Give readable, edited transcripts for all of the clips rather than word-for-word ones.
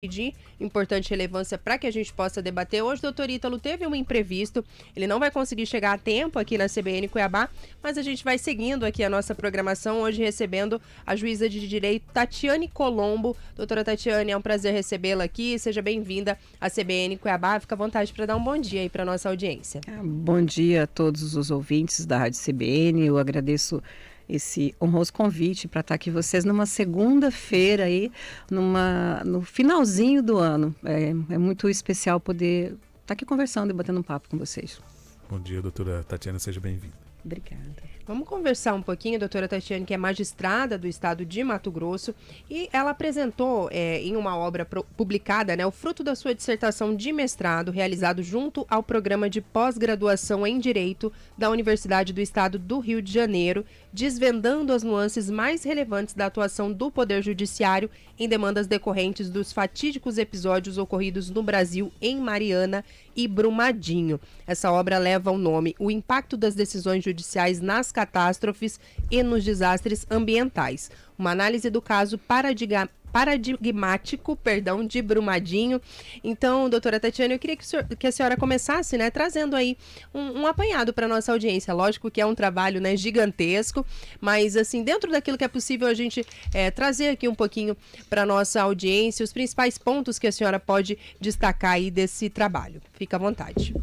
de importante relevância para que a gente possa debater. Hoje o doutor Ítalo teve um imprevisto, ele não vai conseguir chegar a tempo aqui na CBN Cuiabá, mas a gente vai seguindo aqui a nossa programação, hoje recebendo a juíza de direito Tatiane Colombo. Doutora Tatiane, é um prazer recebê-la aqui, seja bem-vinda à CBN Cuiabá, fica à vontade para dar um bom dia aí para nossa audiência. Bom dia a todos os ouvintes da Rádio CBN, eu agradeço esse honroso convite para estar aqui vocês numa segunda-feira aí, no finalzinho do ano. É muito especial poder estar aqui conversando e batendo um papo com vocês. Bom dia, doutora Tatiana, seja bem-vinda. Obrigada. Vamos conversar um pouquinho, doutora Tatiane, que é magistrada do estado de Mato Grosso, e ela apresentou em uma obra publicada, o fruto da sua dissertação de mestrado, realizado junto ao programa de pós-graduação em Direito da Universidade do Estado do Rio de Janeiro, desvendando as nuances mais relevantes da atuação do Poder Judiciário em demandas decorrentes dos fatídicos episódios ocorridos no Brasil em Mariana e Brumadinho. Essa obra leva o nome O Impacto das Decisões Judiciais nas Catástrofes e nos Desastres Ambientais. Uma análise do caso paradigmático de Brumadinho. Então, doutora Tatiane, eu queria que a senhora começasse, trazendo aí um apanhado para nossa audiência. Lógico que é um trabalho, gigantesco, mas assim, dentro daquilo que é possível a gente trazer aqui um pouquinho para nossa audiência, os principais pontos que a senhora pode destacar aí desse trabalho. Fica à vontade.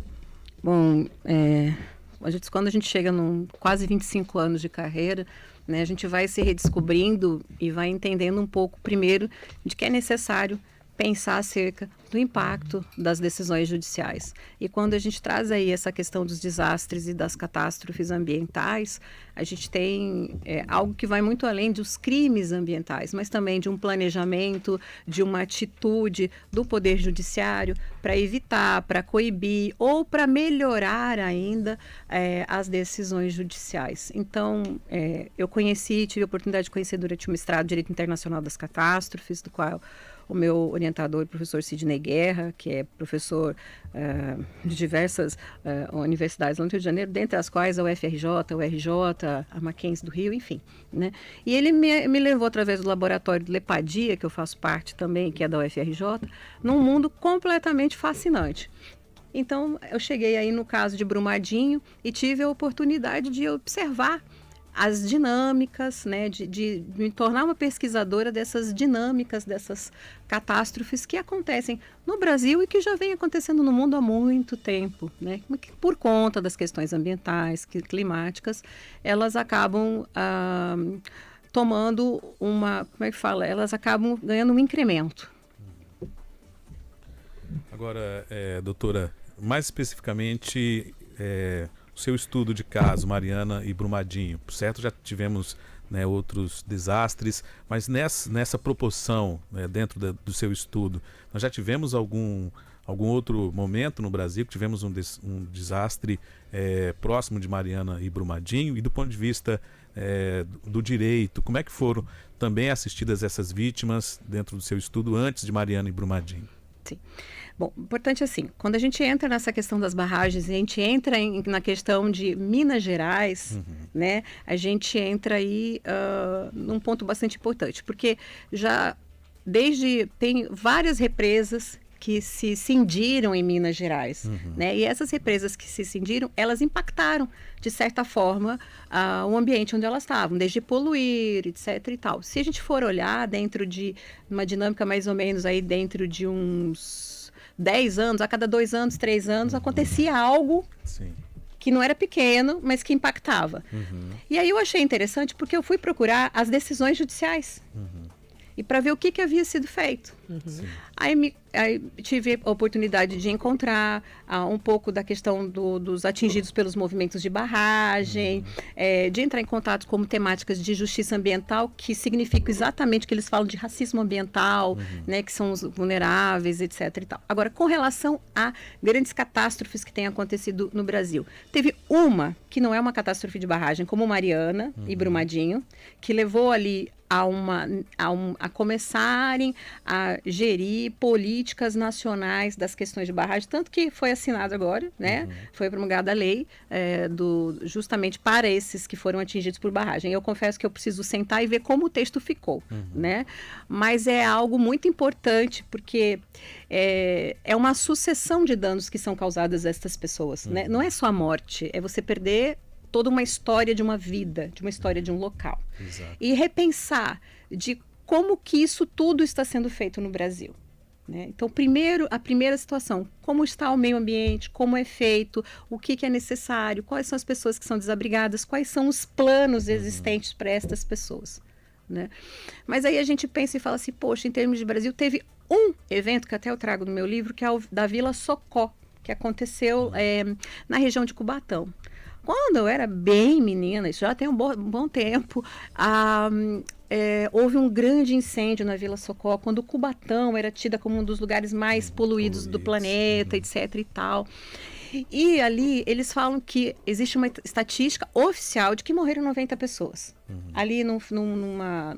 Bom, quando a gente chega num quase 25 anos de carreira, a gente vai se redescobrindo e vai entendendo um pouco, primeiro, de que é necessário pensar acerca do impacto das decisões judiciais. E quando a gente traz aí essa questão dos desastres e das catástrofes ambientais, a gente tem algo que vai muito além dos crimes ambientais, mas também de um planejamento, de uma atitude do Poder Judiciário para evitar, para coibir ou para melhorar ainda as decisões judiciais. Então, eu tive a oportunidade de conhecer durante o mestrado de Direito Internacional das Catástrofes, do qual o meu orientador, o professor Sidney Guerra, que é professor de diversas universidades no Rio de Janeiro, dentre as quais a UFRJ, a URJ, a Mackenzie do Rio, enfim. E ele me levou, através do laboratório de Lepadia, que eu faço parte também, que é da UFRJ, num mundo completamente fascinante. Então, eu cheguei aí no caso de Brumadinho e tive a oportunidade de observar as dinâmicas, de me tornar uma pesquisadora dessas dinâmicas, dessas catástrofes que acontecem no Brasil e que já vem acontecendo no mundo há muito tempo, por conta das questões ambientais, climáticas, elas acabam tomando elas acabam ganhando um incremento. Agora, doutora, mais especificamente, o seu estudo de caso, Mariana e Brumadinho, certo? Já tivemos outros desastres, mas nessa proporção, dentro do seu estudo, nós já tivemos algum outro momento no Brasil que tivemos um desastre próximo de Mariana e Brumadinho? E do ponto de vista do direito, como é que foram também assistidas essas vítimas dentro do seu estudo antes de Mariana e Brumadinho? Sim. Bom, importante assim, quando a gente entra nessa questão das barragens, a gente entra na questão de Minas Gerais, a gente entra aí num ponto bastante importante, porque tem várias represas que se cindiram em Minas Gerais, e essas represas que se cindiram, elas impactaram, de certa forma, o ambiente onde elas estavam, desde poluir, etc. e tal. Se a gente for olhar dentro de uma dinâmica mais ou menos aí dentro de uns 10 anos, a cada 2 anos, 3 anos, acontecia algo que não era pequeno, mas que impactava. E aí eu achei interessante porque eu fui procurar as decisões judiciais e para ver o que havia sido feito. Aí tive a oportunidade de encontrar um pouco da questão dos atingidos pelos movimentos de barragem, de entrar em contato com temáticas de justiça ambiental, que significa exatamente que eles falam de racismo ambiental, que são os vulneráveis, etc. e tal. Agora, com relação a grandes catástrofes que têm acontecido no Brasil, teve uma que não é uma catástrofe de barragem, como Mariana e Brumadinho, que levou ali a começarem a gerir políticas nacionais das questões de barragem, tanto que foi assinado agora, né? Foi promulgada a lei justamente para esses que foram atingidos por barragem. Eu confesso que eu preciso sentar e ver como o texto ficou, né? Mas é algo muito importante, porque é uma sucessão de danos que são causados a estas pessoas, né? Não é só a morte, é você perder toda uma história de uma vida, de uma história de um local. Exato. E repensar de como que isso tudo está sendo feito no Brasil. Né? Então, a primeira situação, como está o meio ambiente, como é feito, o que é necessário, quais são as pessoas que são desabrigadas, quais são os planos existentes para estas pessoas. Né? Mas aí a gente pensa e fala assim, poxa, em termos de Brasil, teve um evento que até eu trago no meu livro, que é o da Vila Socó, que aconteceu na região de Cubatão. Quando eu era bem menina, isso já tem um bom tempo, houve um grande incêndio na Vila Socó, quando Cubatão era tida como um dos lugares mais poluídos do planeta, etc. e tal. E ali eles falam que existe uma estatística oficial de que morreram 90 pessoas. Ali numa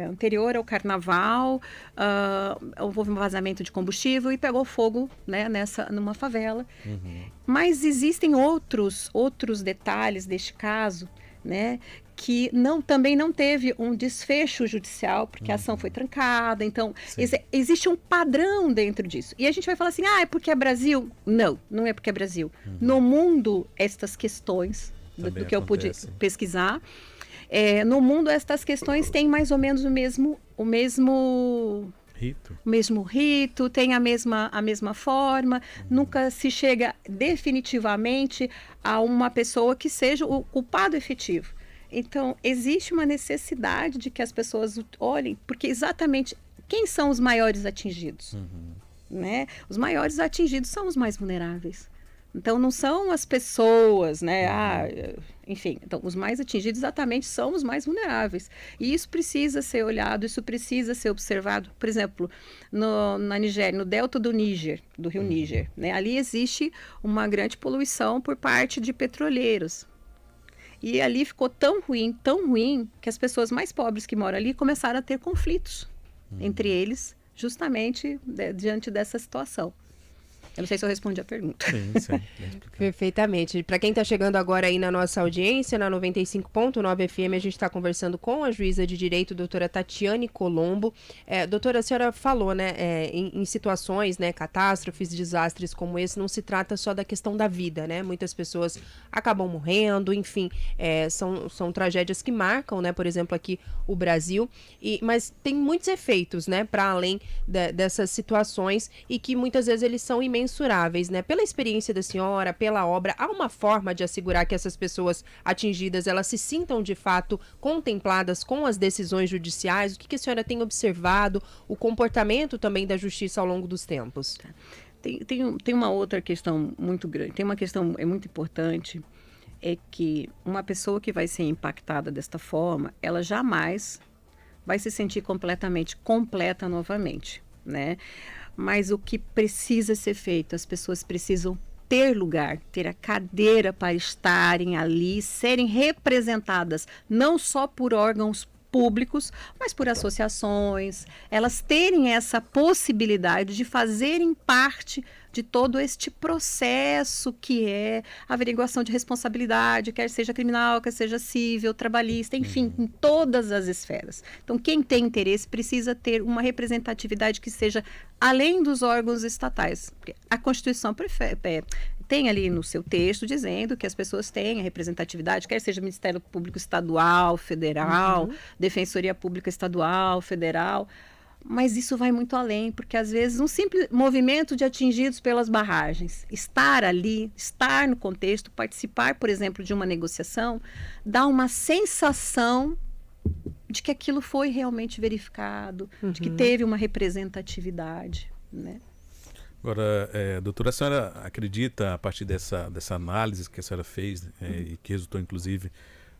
anterior ao carnaval, houve um vazamento de combustível e pegou fogo, né, numa favela. Mas existem outros detalhes deste caso, né, que também não teve um desfecho judicial, porque a ação foi trancada. Então, existe um padrão dentro disso. E a gente vai falar assim, é porque é Brasil? Não, não é porque é Brasil. No mundo, estas questões, do que eu pude pesquisar, no mundo, estas questões têm mais ou menos o mesmo rito, tem a mesma forma, nunca se chega definitivamente a uma pessoa que seja o culpado efetivo. Então, existe uma necessidade de que as pessoas olhem, porque exatamente quem são os maiores atingidos? Né? Os maiores atingidos são os mais vulneráveis. Então, não são as pessoas, né? Enfim, então, os mais atingidos exatamente são os mais vulneráveis. E isso precisa ser olhado, isso precisa ser observado. Por exemplo, na Nigéria, no delta do Níger, do rio Níger, né? Ali existe uma grande poluição por parte de petroleiros. E ali ficou tão ruim, que as pessoas mais pobres que moram ali começaram a ter conflitos entre eles, justamente diante dessa situação. Eu não sei se eu respondi a pergunta. Sim. Perfeitamente. Para quem está chegando agora aí na nossa audiência, na 95.9 FM, a gente está conversando com a juíza de direito, doutora Tatiane Colombo. Doutora, a senhora falou, né, em situações, né, catástrofes, desastres como esse, não se trata só da questão da vida, né? Muitas pessoas acabam morrendo, enfim, são tragédias que marcam, né, por exemplo, aqui o Brasil, mas tem muitos efeitos, né, para além dessas situações e que muitas vezes eles são imensuráveis, né? Pela experiência da senhora, pela obra, há uma forma de assegurar que essas pessoas atingidas, elas se sintam de fato contempladas com as decisões judiciais? O que a senhora tem observado, o comportamento também da justiça ao longo dos tempos? Tem uma outra questão muito grande, tem uma questão muito importante, é que uma pessoa que vai ser impactada desta forma, ela jamais vai se sentir completamente completa novamente, né? Mas o que precisa ser feito, as pessoas precisam ter lugar, ter a cadeira para estarem ali, serem representadas não só por órgãos públicos, mas por associações, elas terem essa possibilidade de fazerem parte de todo este processo que é a averiguação de responsabilidade, quer seja criminal, quer seja civil, trabalhista, enfim, em todas as esferas. Então, quem tem interesse precisa ter uma representatividade que seja além dos órgãos estatais. A Constituição tem ali no seu texto dizendo que as pessoas têm a representatividade, quer seja Ministério Público Estadual, Federal, Defensoria Pública Estadual, Federal, mas isso vai muito além, porque às vezes um simples movimento de atingidos pelas barragens, estar ali, estar no contexto, participar, por exemplo, de uma negociação, dá uma sensação de que aquilo foi realmente verificado, de que teve uma representatividade, né? Agora, doutora, a senhora acredita, a partir dessa análise que a senhora fez, e que resultou, inclusive,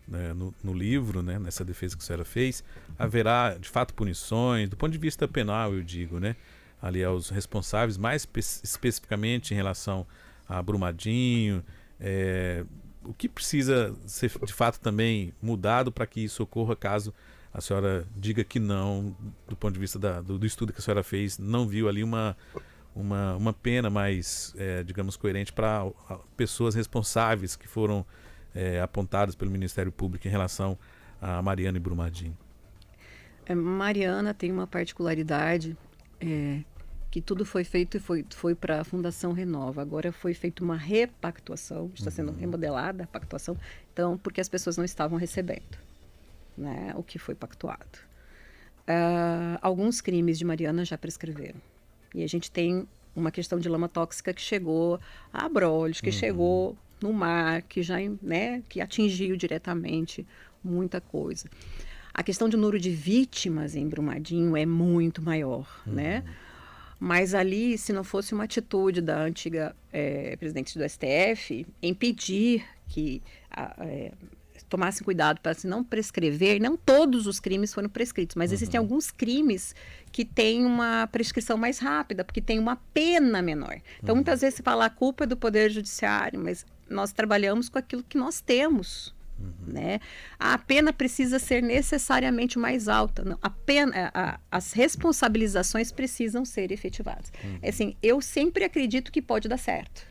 né, no livro, né, nessa defesa que a senhora fez, haverá, de fato, punições, do ponto de vista penal, eu digo, né, ali aos responsáveis, mais especificamente em relação a Brumadinho, o que precisa ser, de fato, também mudado para que isso ocorra caso a senhora diga que não, do ponto de vista do estudo que a senhora fez, não viu ali uma pena mais, digamos, coerente para pessoas responsáveis que foram apontadas pelo Ministério Público em relação a Mariana e Brumadinho? Mariana tem uma particularidade, que tudo foi feito e foi para a Fundação Renova. Agora foi feita uma repactuação, está sendo remodelada a pactuação, então, porque as pessoas não estavam recebendo, né, o que foi pactuado. Alguns crimes de Mariana já prescreveram. E a gente tem uma questão de lama tóxica que chegou a Abrolhos, que chegou no mar, que já, né, que atingiu diretamente muita coisa. A questão de número de vítimas em Brumadinho é muito maior, né? Mas ali, se não fosse uma atitude da antiga presidente do STF, impedir que tomassem cuidado para não prescrever, não todos os crimes foram prescritos, mas existem alguns crimes que têm uma prescrição mais rápida, porque tem uma pena menor. Então, muitas vezes se fala a culpa é do Poder Judiciário, mas nós trabalhamos com aquilo que nós temos. Né? A pena precisa ser necessariamente mais alta. Não, as responsabilizações precisam ser efetivadas. Assim, eu sempre acredito que pode dar certo.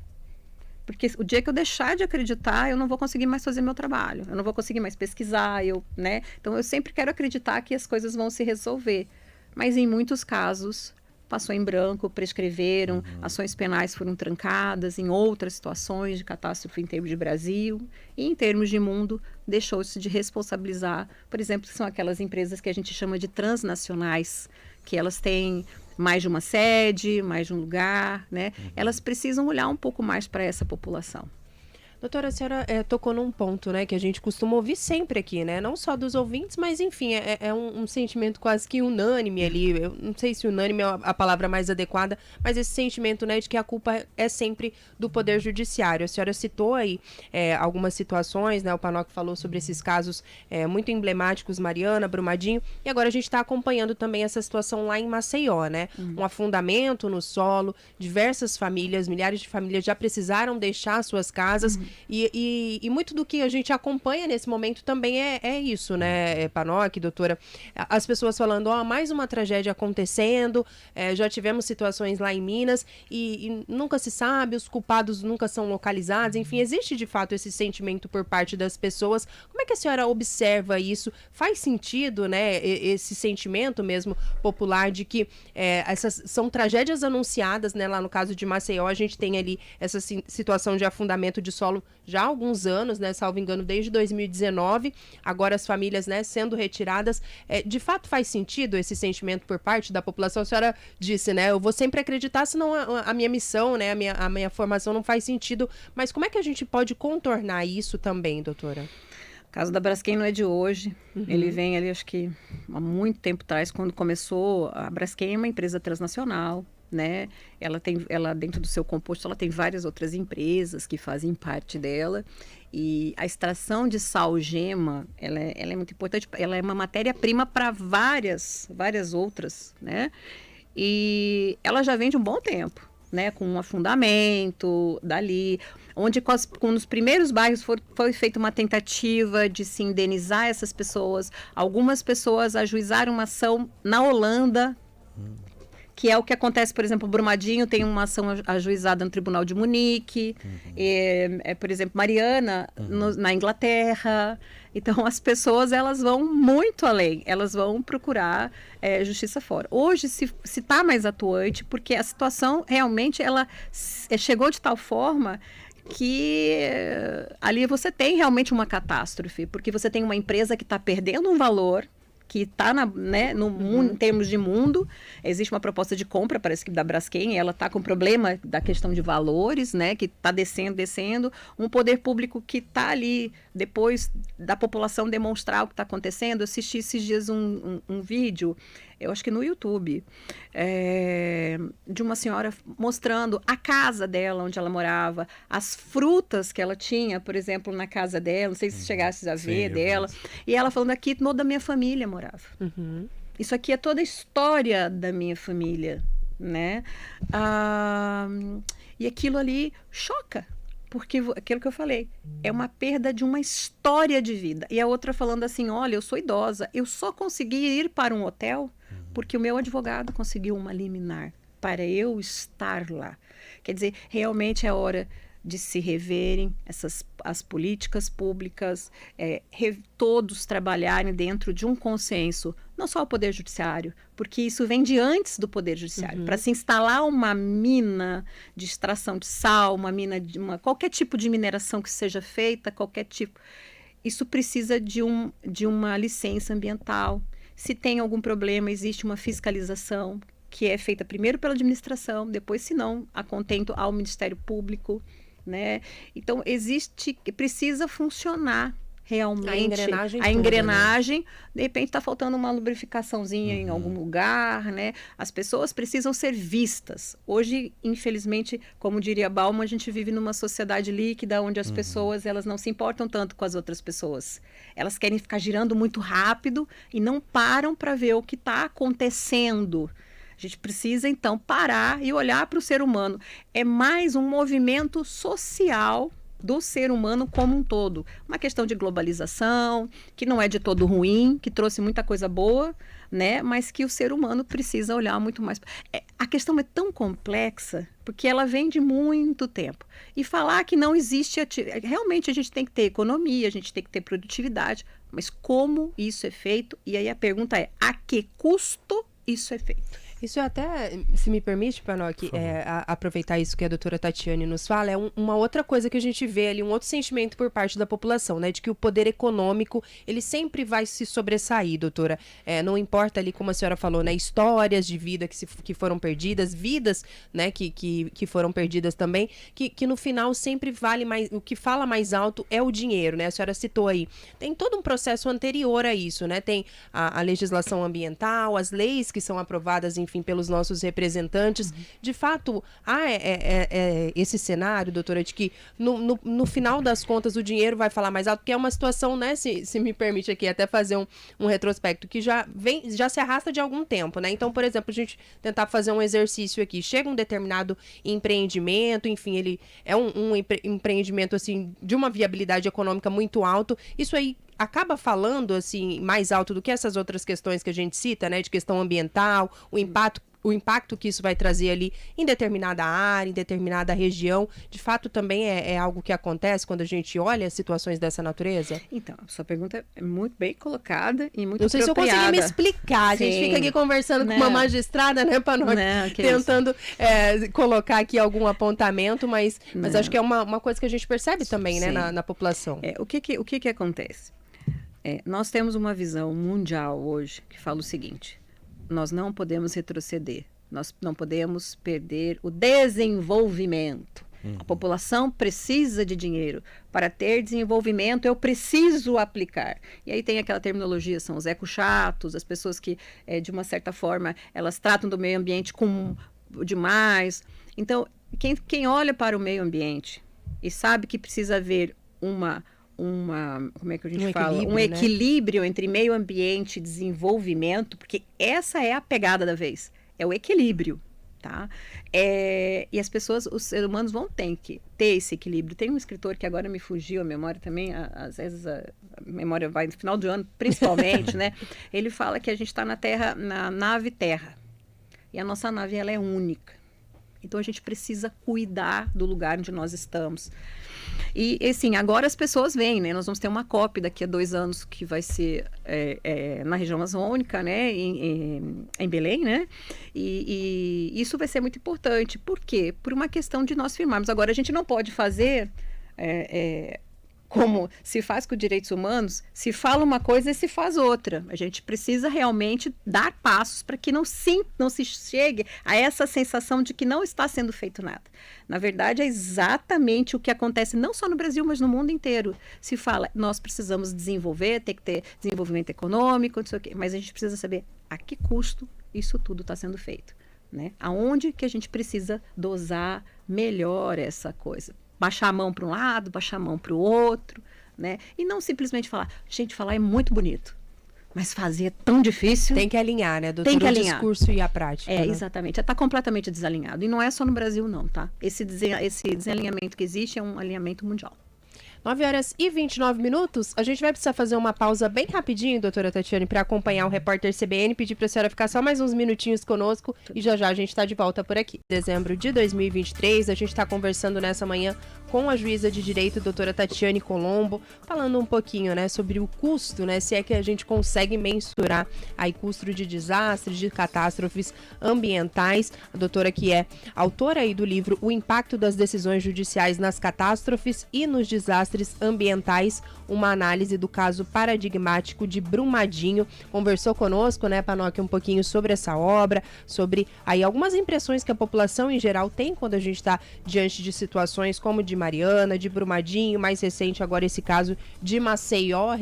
Porque o dia que eu deixar de acreditar, eu não vou conseguir mais fazer meu trabalho. Eu não vou conseguir mais pesquisar. Né? Então, eu sempre quero acreditar que as coisas vão se resolver. Mas, em muitos casos, passou em branco, prescreveram, ações penais foram trancadas, em outras situações de catástrofe em termos de Brasil e em termos de mundo, deixou-se de responsabilizar, por exemplo, são aquelas empresas que a gente chama de transnacionais, que elas têm mais de uma sede, mais de um lugar, né? Elas precisam olhar um pouco mais para essa população. Doutora, a senhora tocou num ponto, né, que a gente costuma ouvir sempre aqui, né? Não só dos ouvintes, mas enfim, é um sentimento quase que unânime ali. Eu não sei se unânime é a palavra mais adequada, mas esse sentimento, né, de que a culpa é sempre do Poder Judiciário. A senhora citou aí algumas situações, né? O Panoc falou sobre esses casos muito emblemáticos, Mariana, Brumadinho, e agora a gente está acompanhando também essa situação lá em Maceió, né? Um afundamento no solo, diversas famílias, milhares de famílias já precisaram deixar suas casas. E muito do que a gente acompanha nesse momento também é isso, né, Panoc, doutora? As pessoas falando, mais uma tragédia acontecendo, já tivemos situações lá em Minas e nunca se sabe, os culpados nunca são localizados, enfim, existe de fato esse sentimento por parte das pessoas. Como é que a senhora observa isso? Faz sentido, né, esse sentimento mesmo popular de que essas são tragédias anunciadas, né, lá no caso de Maceió, a gente tem ali essa situação de afundamento de solo já há alguns anos, né, salvo engano, desde 2019, agora as famílias, né, sendo retiradas. De fato faz sentido esse sentimento por parte da população? A senhora disse, né, eu vou sempre acreditar, senão a minha missão, né, a minha formação não faz sentido, mas como é que a gente pode contornar isso também, doutora? O caso da Braskem não é de hoje, ele vem ali, acho que há muito tempo atrás, quando começou. A Braskem é uma empresa transnacional, né? Ela dentro do seu composto, ela tem várias outras empresas que fazem parte dela, e a extração de sal-gema, ela é muito importante, ela é uma matéria-prima para várias outras, né? E ela já vem de um bom tempo, né, com um afundamento dali, onde com os primeiros bairros foi feita uma tentativa de se indenizar essas pessoas. Algumas pessoas ajuizaram uma ação na Holanda, que é o que acontece, por exemplo, Brumadinho tem uma ação ajuizada no Tribunal de Munique, por exemplo, Mariana na Inglaterra. Então, as pessoas, elas vão muito além, elas vão procurar justiça fora. Hoje se está mais atuante, porque a situação realmente ela chegou de tal forma que ali você tem realmente uma catástrofe, porque você tem uma empresa que está perdendo um valor, que está em termos de mundo. Existe uma proposta de compra, parece que da Braskem, ela está com problema da questão de valores, né, que está descendo, um poder público que está ali, depois da população demonstrar o que está acontecendo. Eu assisti esses dias um vídeo, eu acho que no YouTube, de uma senhora mostrando a casa dela, onde ela morava, as frutas que ela tinha, por exemplo, na casa dela, não sei se chegasses a ver dela, e ela falando, aqui toda a minha família morava. Isso aqui é toda a história da minha família, né? E aquilo ali choca, porque aquilo que eu falei, é uma perda de uma história de vida. E a outra falando assim, olha, eu sou idosa, eu só consegui ir para um hotel porque o meu advogado conseguiu uma liminar para eu estar lá. Quer dizer, realmente é hora de se reverem as políticas públicas, todos trabalharem dentro de um consenso, não só o Poder Judiciário, porque isso vem de antes do Poder Judiciário. Para se instalar uma mina de extração de sal, qualquer tipo de mineração que seja feita, qualquer tipo, isso precisa de uma licença ambiental. Se tem algum problema, existe uma fiscalização que é feita primeiro pela administração, depois, se não, a contento ao Ministério Público, né? Então, precisa funcionar realmente a engrenagem, né? De repente está faltando uma lubrificaçãozinha em algum lugar, né? As pessoas precisam ser vistas. Hoje, infelizmente, como diria Bauman, a gente vive numa sociedade líquida onde as pessoas, elas não se importam tanto com as outras pessoas. Elas querem ficar girando muito rápido e não param para ver o que está acontecendo. A gente precisa, então, parar e olhar para o ser humano. É mais um movimento social do ser humano como um todo. Uma questão de globalização, que não é de todo ruim, que trouxe muita coisa boa, né? Mas que o ser humano precisa olhar muito mais. A questão é tão complexa, porque ela vem de muito tempo. E falar que não existe... Realmente, a gente tem que ter economia, a gente tem que ter produtividade, mas como isso é feito? E aí a pergunta é, a que custo isso é feito? Isso até, se me permite, Panoc, aproveitar isso que a doutora Tatiane nos fala, é uma outra coisa que a gente vê ali, um outro sentimento por parte da população, né? De que o poder econômico, ele sempre vai se sobressair, doutora. Não importa ali, como a senhora falou, né? Histórias de vida que foram perdidas, vidas, né? Que foram perdidas também, que no final sempre vale mais, o que fala mais alto é o dinheiro, né? A senhora citou aí. Tem todo um processo anterior a isso, né? Tem a legislação ambiental, as leis que são aprovadas, enfim, pelos nossos representantes. De fato, há esse cenário, doutora, de que no final das contas o dinheiro vai falar mais alto, porque é uma situação, né, se me permite aqui até fazer um retrospecto, que já se arrasta de algum tempo, né? Então, por exemplo, a gente tentar fazer um exercício aqui, chega um determinado empreendimento, enfim, ele é um empreendimento, assim, de uma viabilidade econômica muito alto, isso aí acaba falando, assim, mais alto do que essas outras questões que a gente cita, né, de questão ambiental, o impacto que isso vai trazer ali em determinada área, em determinada região. De fato, também é algo que acontece quando a gente olha situações dessa natureza? Então, a sua pergunta é muito bem colocada e muito apropriada. Não sei se eu consegui me explicar. Sim. A gente fica aqui conversando com uma magistrada, né, Panoc? Tentando colocar aqui algum apontamento, mas acho que é uma coisa que a gente percebe também, né, na população. O que acontece? Nós temos uma visão mundial hoje que fala o seguinte: nós não podemos retroceder, nós não podemos perder o desenvolvimento. A população precisa de dinheiro. Para ter desenvolvimento, eu preciso aplicar. E aí tem aquela terminologia, são os ecochatos, as pessoas que, de uma certa forma, elas tratam do meio ambiente como demais. Então, quem olha para o meio ambiente e sabe que precisa haver como é que a gente fala? Um equilíbrio entre meio ambiente e desenvolvimento, porque essa é a pegada da vez, é o equilíbrio, tá? E as pessoas, os seres humanos vão ter que ter esse equilíbrio. Tem um escritor que agora me fugiu a memória também, às vezes a memória vai no final do ano, principalmente, né? Ele fala que a gente está na Terra, na nave Terra, e a nossa nave, ela é única. Então, a gente precisa cuidar do lugar onde nós estamos. E, assim, agora as pessoas vêm, né? Nós vamos ter uma COP daqui a 2 anos, que vai ser na região amazônica, né? Em Belém, né? E isso vai ser muito importante. Por quê? Por uma questão de nós firmarmos. Agora, a gente não pode fazer... como se faz com direitos humanos, se fala uma coisa e se faz outra. A gente precisa realmente dar passos para que não se chegue a essa sensação de que não está sendo feito nada. Na verdade, é exatamente o que acontece não só no Brasil, mas no mundo inteiro. Se fala, nós precisamos desenvolver, tem que ter desenvolvimento econômico, não sei o quê, mas a gente precisa saber a que custo isso tudo está sendo feito, né? Aonde que a gente precisa dosar melhor essa coisa. Baixar a mão para um lado, baixar a mão para o outro, né? E não simplesmente falar. Gente, falar é muito bonito. Mas fazer é tão difícil. Tem que alinhar, né, doutora? Tem que alinhar. O discurso e a prática. É, né? exatamente. Está completamente desalinhado. E não é só no Brasil, não, tá? Esse desalinhamento que existe é um alinhamento mundial. 9h29. A gente vai precisar fazer uma pausa bem rapidinho, doutora Tatiane, para acompanhar o repórter CBN, pedir para a senhora ficar só mais uns minutinhos conosco e já a gente está de volta por aqui. Dezembro de 2023, a gente está conversando nessa manhã com a juíza de direito, doutora Tatiane Colombo, falando um pouquinho, né, sobre o custo, né, se é que a gente consegue mensurar aí custo de desastres, de catástrofes ambientais. A doutora que é autora aí do livro O Impacto das Decisões Judiciais nas Catástrofes e nos Desastres Ambientais, uma análise do caso paradigmático de Brumadinho. Conversou conosco, né, Panoc, um pouquinho sobre essa obra, sobre aí algumas impressões que a população em geral tem quando a gente está diante de situações como de Mariana, de Brumadinho, mais recente agora esse caso de Maceió,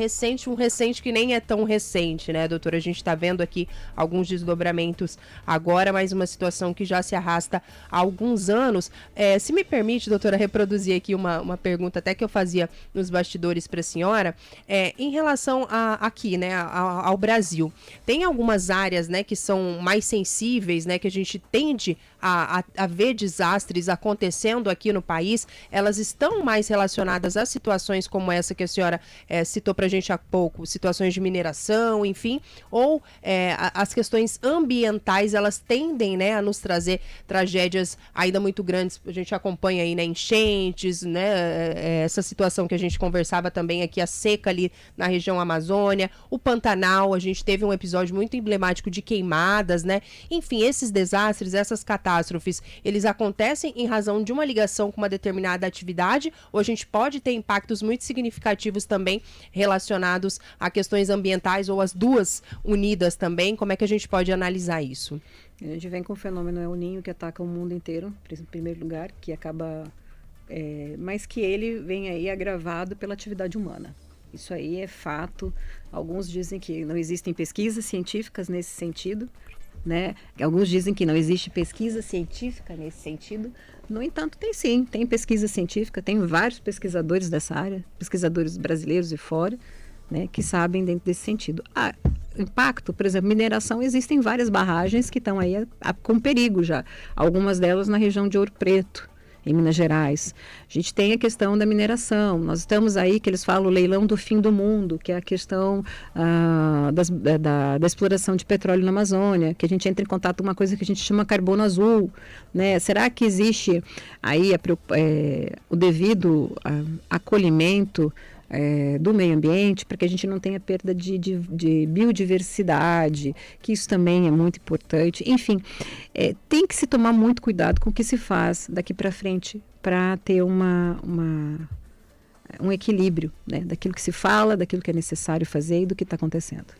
um recente que nem é tão recente, né, doutora? A gente está vendo aqui alguns desdobramentos agora, mas uma situação que já se arrasta há alguns anos. Se me permite, doutora, reproduzir aqui uma pergunta até que eu fazia nos bastidores para a senhora, em relação aqui, né, ao Brasil. Tem algumas áreas, né, que são mais sensíveis, né, que a gente tende a ver desastres acontecendo aqui no país. Elas estão mais relacionadas a situações como essa que a senhora citou para a gente há pouco, situações de mineração, enfim, ou as questões ambientais, elas tendem, né, a nos trazer tragédias ainda muito grandes. A gente acompanha aí, né, enchentes, né, essa situação que a gente conversava também aqui, a seca ali na região Amazônia, o Pantanal, a gente teve um episódio muito emblemático de queimadas, né? Enfim, esses desastres, essas catástrofes, eles acontecem em razão de uma ligação com uma determinada atividade, ou a gente pode ter impactos muito significativos também relacionados a questões ambientais, ou as duas unidas também? Como é que a gente pode analisar isso? A gente vem com o fenômeno El Niño que ataca o mundo inteiro, em primeiro lugar, que acaba... mas que ele vem aí agravado pela atividade humana. Isso aí é fato. Alguns dizem que não existem pesquisas científicas nesse sentido, né? Alguns dizem que não existe pesquisa científica nesse sentido. No entanto, tem sim, tem pesquisa científica, tem vários pesquisadores dessa área, pesquisadores brasileiros e fora, né, que sabem dentro desse sentido. Impacto, por exemplo, mineração, existem várias barragens que estão aí com perigo já, algumas delas na região de Ouro Preto, em Minas Gerais. A gente tem a questão da mineração. Nós estamos aí, que eles falam, o leilão do fim do mundo, que é a questão da exploração de petróleo na Amazônia, que a gente entra em contato com uma coisa que a gente chama carbono azul, né? Será que existe aí o devido acolhimento do meio ambiente, para que a gente não tenha perda de biodiversidade, que isso também é muito importante. Enfim, tem que se tomar muito cuidado com o que se faz daqui para frente, para ter um equilíbrio, né, daquilo que se fala, daquilo que é necessário fazer e do que está acontecendo.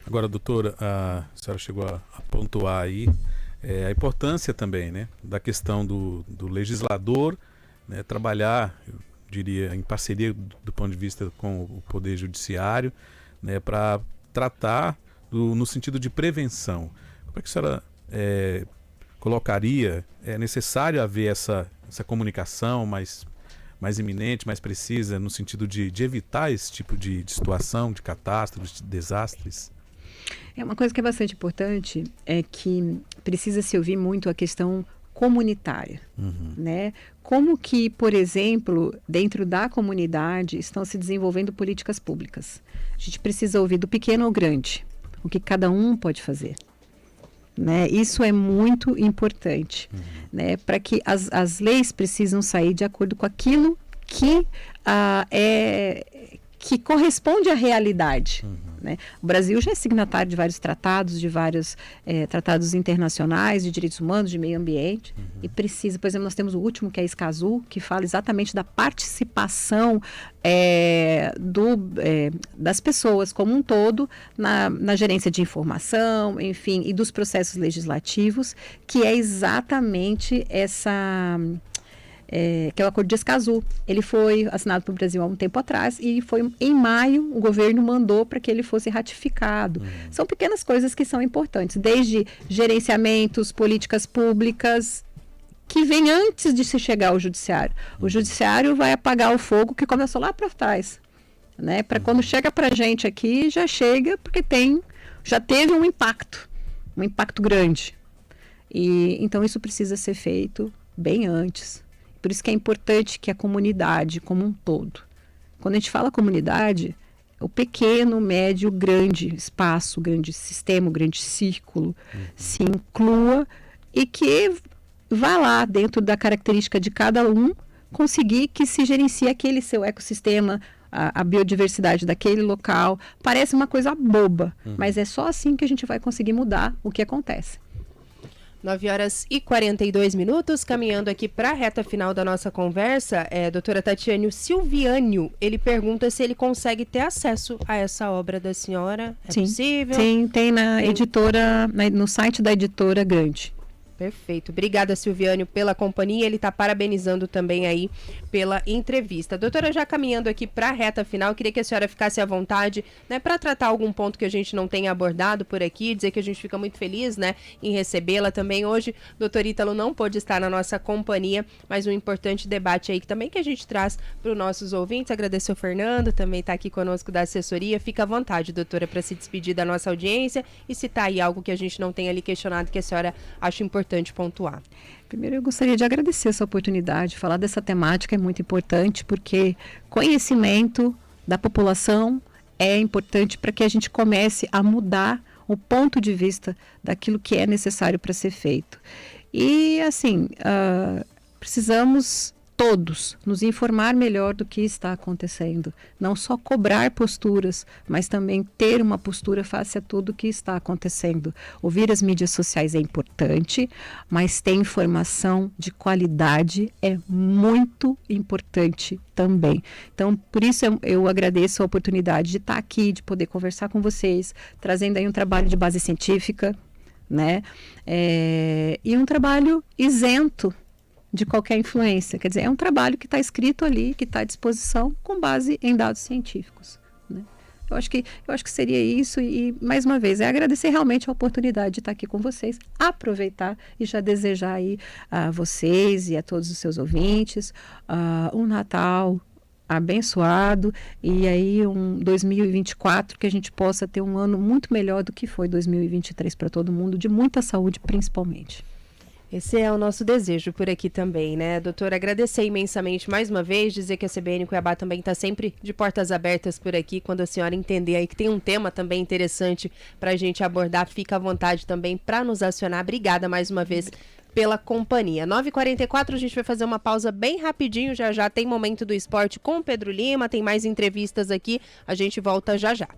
Agora, doutora, a senhora chegou a pontuar aí a importância também, né, da questão do legislador, né, trabalhar, diria, em parceria do ponto de vista com o Poder Judiciário, né, para tratar no sentido de prevenção. Como é que a senhora colocaria? É necessário haver essa comunicação mais iminente, mais precisa, no sentido de evitar esse tipo de situação, de catástrofes, de desastres? Uma coisa que é bastante importante é que precisa se ouvir muito a questão comunitária, né? Como que, por exemplo, dentro da comunidade estão se desenvolvendo políticas públicas. A gente precisa ouvir do pequeno ao grande, o que cada um pode fazer, né? Isso é muito importante, né? Para que as leis precisam sair de acordo com aquilo que que corresponde à realidade. Né? O Brasil já é signatário de vários tratados, de vários tratados internacionais de direitos humanos, de meio ambiente, e precisa, por exemplo, nós temos o último, que é a Escazú, que fala exatamente da participação das pessoas como um todo na gerência de informação, enfim, e dos processos legislativos, que é exatamente que é o Acordo de Escazú. Ele foi assinado pelo Brasil há um tempo atrás e foi em maio, o governo mandou para que ele fosse ratificado. São pequenas coisas que são importantes, desde gerenciamentos, políticas públicas, que vem antes de se chegar ao judiciário. O judiciário vai apagar o fogo que começou lá para trás, né? Para quando chega para a gente aqui, já chega porque já teve um impacto grande. E então isso precisa ser feito bem antes. Por isso que é importante que a comunidade como um todo, quando a gente fala comunidade, o pequeno, médio, grande espaço, grande sistema, grande círculo, se inclua e que vá lá dentro da característica de cada um, conseguir que se gerencie aquele seu ecossistema, a biodiversidade daquele local. Parece uma coisa boba, mas é só assim que a gente vai conseguir mudar o que acontece. 9h42, caminhando aqui para a reta final da nossa conversa, doutora Tatiane, o Silviânio, ele pergunta se ele consegue ter acesso a essa obra da senhora. Sim, possível? Sim, tem na editora, no site da editora Grande. Perfeito. Obrigada, Silviânio, pela companhia. Ele está parabenizando também aí pela entrevista. Doutora, já caminhando aqui para a reta final, queria que a senhora ficasse à vontade, né, para tratar algum ponto que a gente não tenha abordado por aqui, dizer que a gente fica muito feliz, né, em recebê-la também. Hoje, doutor Ítalo não pôde estar na nossa companhia, mas um importante debate aí que também que a gente traz para os nossos ouvintes. Agradecer o Fernando, também está aqui conosco da assessoria. Fica à vontade, doutora, para se despedir da nossa audiência e citar aí algo que a gente não tenha ali questionado que a senhora acha importante pontuar. Primeiro, eu gostaria de agradecer essa oportunidade. Falar dessa temática é muito importante porque conhecimento da população é importante para que a gente comece a mudar o ponto de vista daquilo que é necessário para ser feito. E, assim, precisamos todos nos informar melhor do que está acontecendo. Não só cobrar posturas, mas também ter uma postura face a tudo o que está acontecendo. Ouvir as mídias sociais é importante, mas ter informação de qualidade é muito importante também. Então, por isso eu agradeço a oportunidade de estar aqui, de poder conversar com vocês, trazendo aí um trabalho de base científica, né? E um trabalho isento de qualquer influência. Quer dizer, é um trabalho que está escrito ali, que está à disposição com base em dados científicos, né? Eu acho que seria isso e, mais uma vez, agradecer realmente a oportunidade de estar aqui com vocês, aproveitar e já desejar aí a vocês e a todos os seus ouvintes um Natal abençoado e aí um 2024 que a gente possa ter um ano muito melhor do que foi 2023 para todo mundo, de muita saúde principalmente. Esse é o nosso desejo por aqui também, né, doutora? Agradecer imensamente mais uma vez, dizer que a CBN Cuiabá também está sempre de portas abertas por aqui, quando a senhora entender aí que tem um tema também interessante para a gente abordar, fica à vontade também para nos acionar. Obrigada mais uma vez pela companhia. 9h44, a gente vai fazer uma pausa bem rapidinho, já tem Momento do Esporte com o Pedro Lima, tem mais entrevistas aqui, a gente volta já já.